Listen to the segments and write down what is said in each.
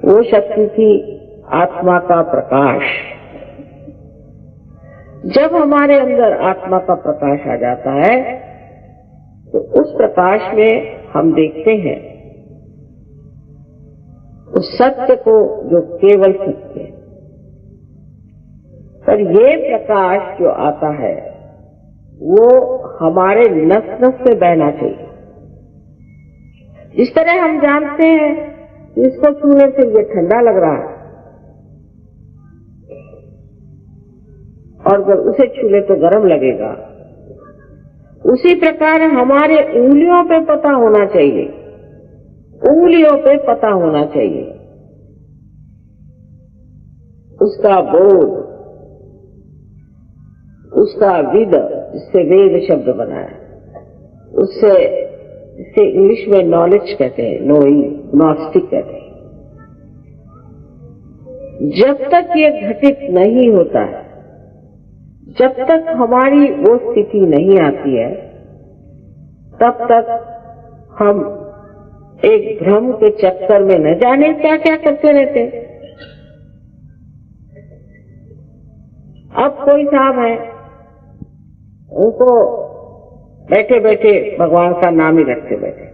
वो शक्ति थी आत्मा का प्रकाश। जब हमारे अंदर आत्मा का प्रकाश आ जाता है तो उस प्रकाश में हम देखते हैं उस सत्य को जो केवल सत्य है। पर ये प्रकाश जो आता है वो हमारे नस नस से बहना चाहिए। इस तरह हम जानते हैं कि इसको छूने से ये ठंडा लग रहा है और जब उसे छूले तो गर्म लगेगा। उसी प्रकार हमारे उंगलियों पे पता होना चाहिए, उंगलियों पे पता होना चाहिए उसका बोध, उसका विद, जिससे वेद शब्द बना है, उससे जिसे इंग्लिश में नॉलेज कहते हैं, नोइंग, नॉस्टिक कहते हैं। जब तक ये घटित नहीं होता है, जब तक हमारी वो स्थिति नहीं आती है, तब तक हम एक भ्रम के चक्कर में न जाने क्या क्या करते रहते हैं। अब कोई साहब है, उनको बैठे बैठे भगवान का नाम ही रखते बैठे।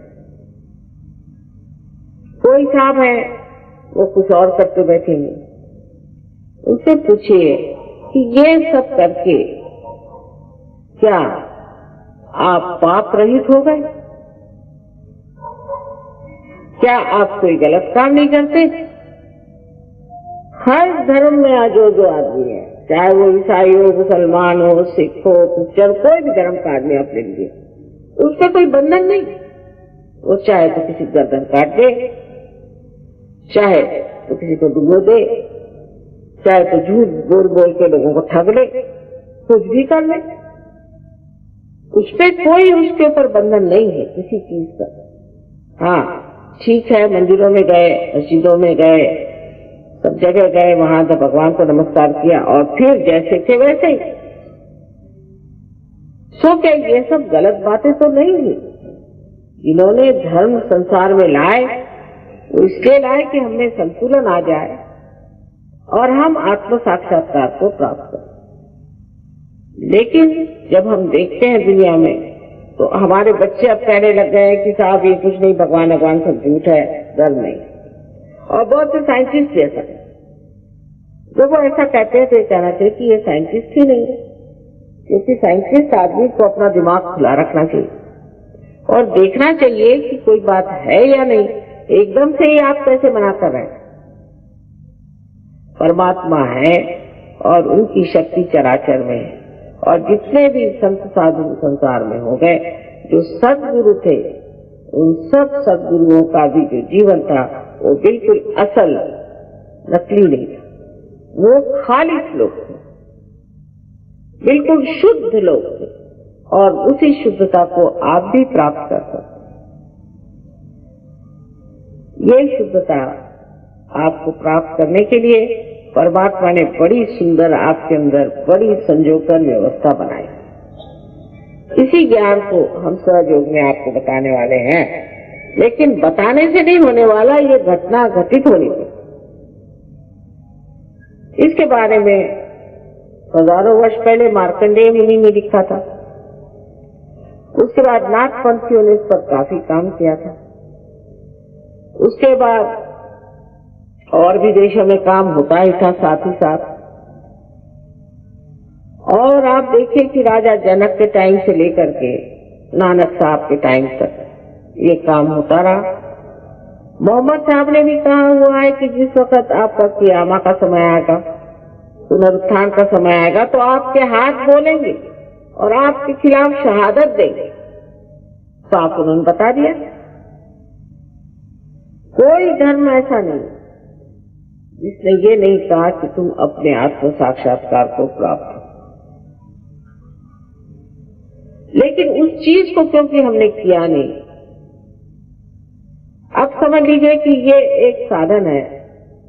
कोई साहब है वो कुछ और करते बैठेंगे। उससे पूछिए कि ये सब करके क्या आप पाप रहित हो गए? क्या आप कोई गलत काम नहीं करते? हर धर्म में जो आदमी है, चाहे वो ईसाई हो, मुसलमान हो, सिख हो, क्रिश्चियन, कोई भी धर्म का आदमी आप ले लीजिए, उसका कोई बंधन नहीं। वो चाहे तो किसी गर्दन काट दे, चाहे तो किसी को डुबो दे, चाहे तो झूठ बोल बोल के लोगों को ठग ले, कुछ भी कर ले। उस पे कोई उसके ऊपर बंधन नहीं है किसी चीज का। हाँ ठीक है, मंदिरों में गए, मस्जिदों में गए, सब जगह गए, वहां तो भगवान को नमस्कार किया और फिर जैसे थे वैसे ही। सो क्या ये सब गलत बातें तो नहीं है? जिन्होंने धर्म संसार में लाए वो इसलिए लाए कि हमें संतुलन आ जाए और हम आत्म साक्षात्कार को प्राप्त करें। लेकिन जब हम देखते हैं दुनिया में तो हमारे बच्चे अब कहने लग गए हैं कि साहब ये कुछ नहीं, भगवान भगवान सब झूठ है, धर्म नहीं। और बहुत से साइंटिस्ट जैसा जब वो ऐसा कहते हैं तो ये कहना चाहिए कि ये साइंटिस्ट ही नहीं है, क्योंकि साइंटिस्ट आदमी को अपना दिमाग खुला रखना चाहिए और देखना चाहिए कि कोई बात है या नहीं। एकदम से ही आप कैसे मना कर रहे हैं? परमात्मा है और उनकी शक्ति चराचर में है। और जितने भी संत साधु संसार में हो गए, जो सदगुरु थे, उन सब सदगुरुओं का भी जो जीवन था वो बिल्कुल असल, नकली नहीं था। वो खालिस लोग थे, बिल्कुल शुद्ध लोग थे और उसी शुद्धता को आप भी प्राप्त कर सकते। ये शुद्धता आपको प्राप्त करने के लिए परमात्मा ने बड़ी सुंदर आपके अंदर बड़ी संजोकर व्यवस्था बनाई। इसी ज्ञान को हम सहयोग में आपको बताने वाले हैं, लेकिन बताने से नहीं होने वाला, ये घटना घटित होनी चाहिए। इसके बारे में हजारों वर्ष पहले मार्कंडेय मुनि ने लिखा था। उसके बाद नाथपंथियों ने इस पर काफी काम किया था। उसके बाद और भी देशों में काम होता ही था साथ ही साथ। और आप देखिए कि राजा जनक के टाइम से लेकर के नानक साहब के टाइम तक ये काम होता रहा। मोहम्मद साहब ने भी कहा हुआ है कि जिस वक्त आपका क़यामा का समय आएगा, पुनरुत्थान का समय आएगा, तो आपके हाथ बोलेंगे और आपके खिलाफ शहादत देंगे। साफ उन्होंने बता दिया। कोई धर्म ऐसा नहीं जिसने ये नहीं कहा कि तुम अपने आत्म साक्षात्कार को प्राप्त हो। लेकिन उस चीज को क्योंकि हमने किया नहीं, अब समझ लीजिए कि ये एक साधन है,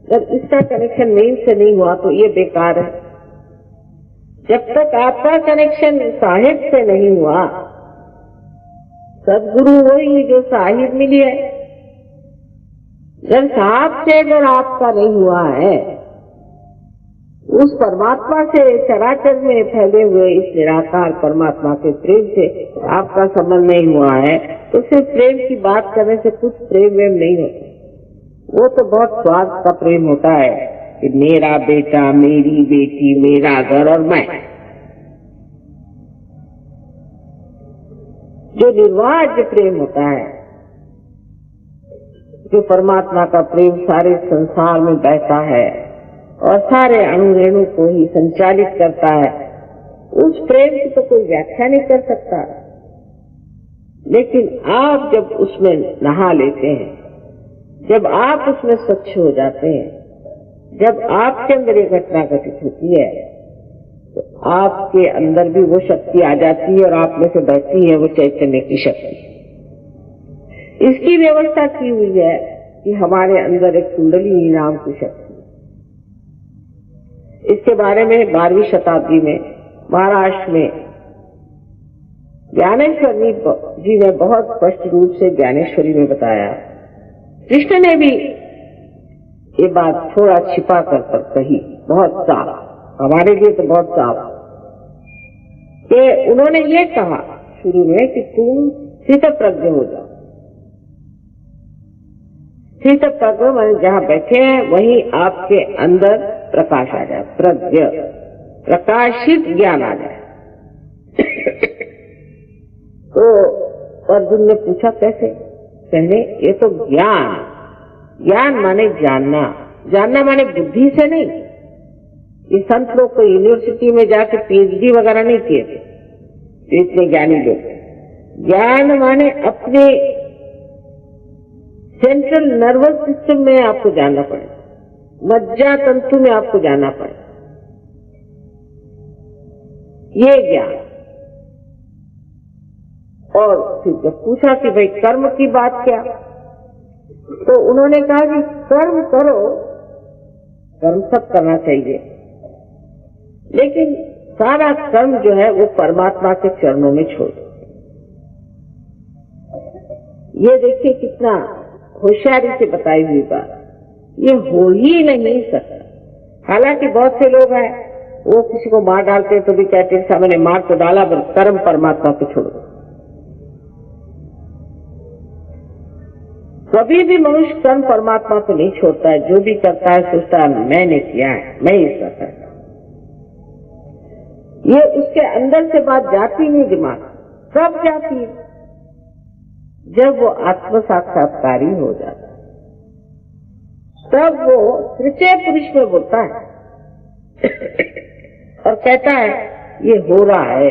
जब इसका कनेक्शन मेन से नहीं हुआ तो ये बेकार है। जब तक आपका कनेक्शन साहिब से नहीं हुआ, सदगुरु वही जो साहिब मिली है, जब सांप से अगर आपका नहीं हुआ है, उस परमात्मा से, चराचर में फैले हुए इस निराकार परमात्मा के प्रेम से आपका संबंध नहीं हुआ है, तो सिर्फ प्रेम की बात करने से कुछ प्रेम वेम नहीं होता। वो तो बहुत स्वार्थ का प्रेम होता है कि मेरा बेटा, मेरी बेटी, मेरा घर और मैं। जो निर्वाज्य प्रेम होता है, जो परमात्मा का प्रेम सारे संसार में बहता है और सारे अणु रेणु को ही संचालित करता है, उस प्रेम की तो कोई व्याख्या नहीं कर सकता। लेकिन आप जब उसमें नहा लेते हैं, जब आप उसमें स्वच्छ हो जाते हैं, जब आपके अंदर ये घटना घटित होती है, तो आपके अंदर भी वो शक्ति आ जाती है और आप में से बहती है वो चैतन्य की शक्ति। इसकी व्यवस्था की हुई है कि हमारे अंदर एक कुंडलिनी नाम की शक्ति। इसके बारे में 12वीं शताब्दी में महाराष्ट्र में ज्ञानेश्वर जी ने बहुत स्पष्ट रूप से ज्ञानेश्वरी में बताया। कृष्ण ने भी ये बात थोड़ा छिपा कर कही, बहुत साफ, हमारे लिए तो बहुत साफ, कि उन्होंने ये कहा शुरू में कि तुम स्थित प्रज्ञ हो जाओ। स्थित प्रज्ञ माने जहाँ बैठे हैं वहीं आपके अंदर प्रकाश आ जाए, प्रज्ञ, प्रकाशित ज्ञान आ जाए। तो अर्जुन ने पूछा कैसे? कहने ये तो ज्ञान, ज्ञान माने जानना, जानना माने बुद्धि से नहीं। ये संत लोग को यूनिवर्सिटी में जाके पीएचडी वगैरह नहीं किए थे, इतने ज्ञानी लोग। ज्ञान माने अपने सेंट्रल नर्वस सिस्टम में आपको जानना पड़े, मज्जा तंतु में आपको जानना पड़े, ये ज्ञान। और फिर जब पूछा कि भाई कर्म की बात क्या, तो उन्होंने कहा कि कर्म करो, कर्म सब करना चाहिए, लेकिन सारा कर्म जो है वो परमात्मा के चरणों में छोड़ दो। ये देखिए कितना होशियारी से बताई हुई बात, ये हो ही नहीं सकता। हालांकि बहुत से लोग हैं वो किसी को मार डालते तो भी कहते हैं मैंने मार तो डाला पर कर्म परमात्मा पे छोड़ दो। कभी भी मनुष्य कर्म परमात्मा को नहीं छोड़ता है। जो भी करता है सोचता है मैंने किया है, मैं इसका करता हूं। ये उसके अंदर से बात जाती नहीं दिमाग। कब जाती है? जब वो आत्म साक्षात्कारी हो जाता है, तब वो तृतीय पुरुष में बोलता है और कहता है ये हो रहा है,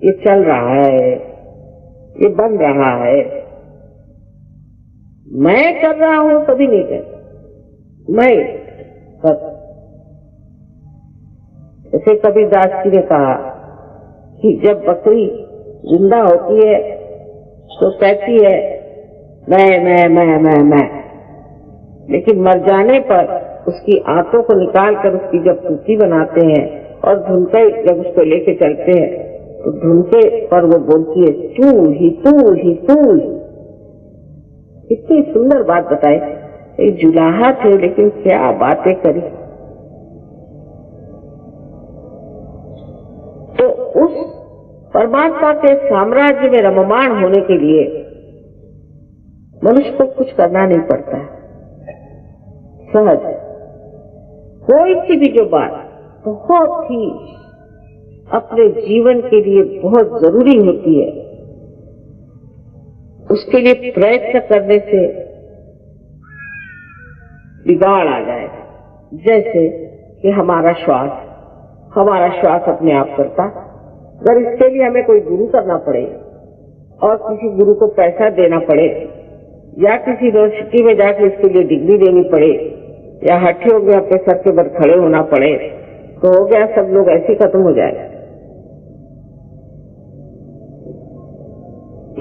ये चल रहा है, ये बन रहा है, मैं कर रहा हूं कभी नहीं कर, मैं कर। ऐसे कबीरदास जी ने कहा कि जब बकरी जिंदा होती है तो कहती है मैं, लेकिन मर जाने पर उसकी आंतों को निकाल कर उसकी जब टूटी बनाते हैं और धुनके जब उसको लेके चलते हैं तो धुनके पर वो बोलती है तू ही तू ही तू ही। कितनी सुंदर बात बताई। एक जुलाहा थे लेकिन क्या बातें करी। तो उस परमात्मा के साम्राज्य में रममाण होने के लिए मनुष्य को कुछ करना नहीं पड़ता है, सहज। कोई सी भी जो बात बहुत ही अपने जीवन के लिए बहुत जरूरी होती है, उसके लिए प्रयत्न करने से बिगाड़ आ जाएगा। जैसे कि हमारा श्वास अपने आप करता। अगर इसके लिए हमें कोई गुरु करना पड़े और किसी गुरु को पैसा देना पड़े या किसी यूनिवर्सिटी में जाकर इसके लिए डिग्री देनी पड़े या हठियों में अपने सर के ऊपर खड़े होना पड़े तो हो गया, सब लोग ऐसे ही खत्म हो जाएगा।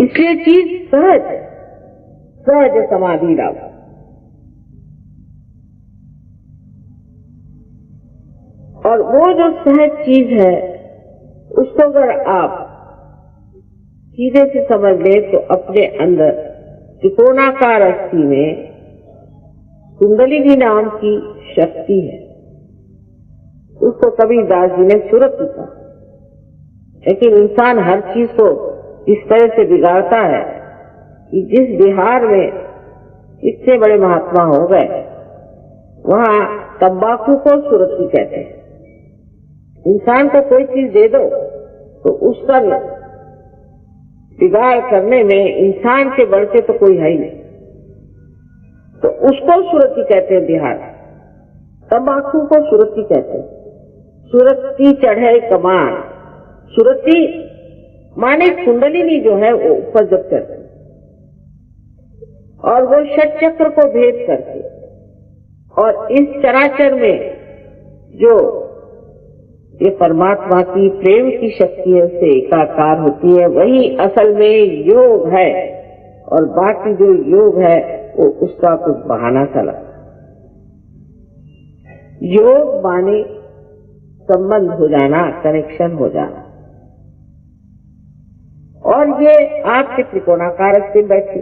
इसलिए चीज सहज समाधि लाओ। और वो जो सहज चीज है उसको अगर आप सीधे से समझ ले तो अपने अंदर त्रिकोणाकार अस्थि में कुंडलिनी नाम की शक्ति है, उसको कबीरदास जी ने सुरति कहा। लेकिन इंसान हर चीज को इस तरह से बिगाड़ता है कि जिस बिहार में इतने बड़े महात्मा हो गए, वहां तंबाकू को सुरति कहते हैं। इंसान को कोई चीज दे दो तो उसका बिगाड़ करने में इंसान के बढ़ के तो कोई है ही नहीं, तो उसको सुरति कहते हैं बिहार। तंबाकू को सुरति कहते हैं। सुरति चढ़े कमान, सुरति माने कुंडलिनी जो है वो उपजत करती है, और वो षट चक्र को भेद करके और इस चराचर में जो ये परमात्मा की प्रेम की शक्ति से एकाकार होती है, वही असल में योग है। और बाकी जो योग है वो उसका कुछ बहाना चला। योग माने संबंध हो जाना, कनेक्शन हो जाना। और ये आपके त्रिकोणाकार स्थिर बैठी